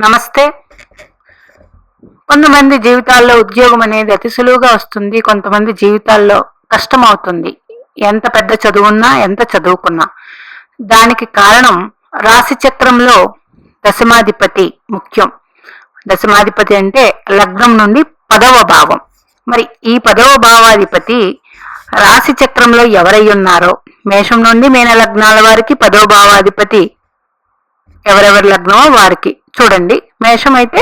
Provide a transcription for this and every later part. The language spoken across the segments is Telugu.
నమస్తే. కొంతమంది జీవితాల్లో ఉద్యోగం అనేది అతి సులువుగా వస్తుంది, కొంతమంది జీవితాల్లో కష్టం అవుతుంది. ఎంత పెద్ద చదువున్నా, ఎంత చదువుకున్నా. దానికి కారణం రాశి చక్రంలో దశమాధిపతి ముఖ్యం. దశమాధిపతి అంటే లగ్నం నుండి 10వ భావం. మరి ఈ 10వ భావాధిపతి రాశి చక్రంలో ఎవరై ఉన్నారో, మేషం నుండి మీన లగ్నాల వారికి 10వ భావాధిపతి ఎవరెవరి లగ్నమో వారికి చూడండి. మేషం అయితే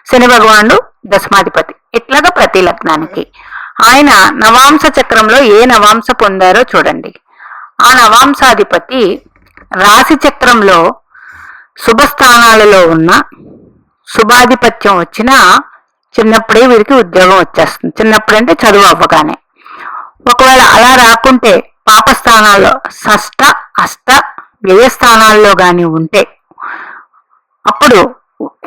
శని భగవానుడు దశమాధిపతి. ఇట్లాగా ప్రతి లగ్నానికి ఆయన నవాంశ చక్రంలో ఏ నవాంశ పొందారో చూడండి. ఆ నవాంశాధిపతి రాశి చక్రంలో శుభస్థానాలలో ఉన్న శుభాధిపత్యం వచ్చినా చిన్నప్పుడే వీరికి ఉద్యోగం వచ్చేస్తుంది. చిన్నప్పుడు అంటే చదువు అవ్వగానే. ఒకవేళ అలా రాకుంటే పాపస్థానాల్లో షష్ఠ అష్ట వ్యయస్థానాల్లో గాని ఉంటే అప్పుడు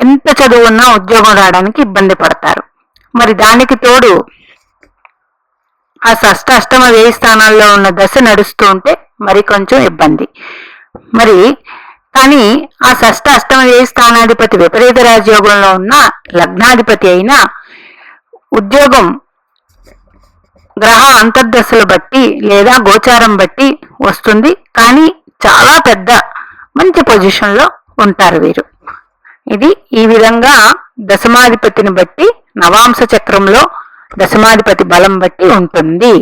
ఎంత చదువున్నా ఉద్యోగం రావడానికి ఇబ్బంది పడతారు. మరి దానికి తోడు ఆ షష్ఠ అష్టమ వ్యయ స్థానాల్లో ఉన్న దశ నడుస్తూ ఉంటే మరి కొంచెం ఇబ్బంది. మరి కానీ ఆ షష్ఠ అష్టమ వ్యయ స్థానాధిపతి విపరీత రాజయోగంలో ఉన్న లగ్నాధిపతి అయినా ఉద్యోగం గ్రహ అంతర్దశలు బట్టి లేదా గోచారం బట్టి వస్తుంది. కానీ చాలా పెద్ద మంచి పొజిషన్లో ఉంటారు వీరు. ఇది ఈ విధంగా దశమాధిపతిని బట్టి నవాంశ చక్రంలో దశమాధిపతి బలం బట్టి ఉంటుంది.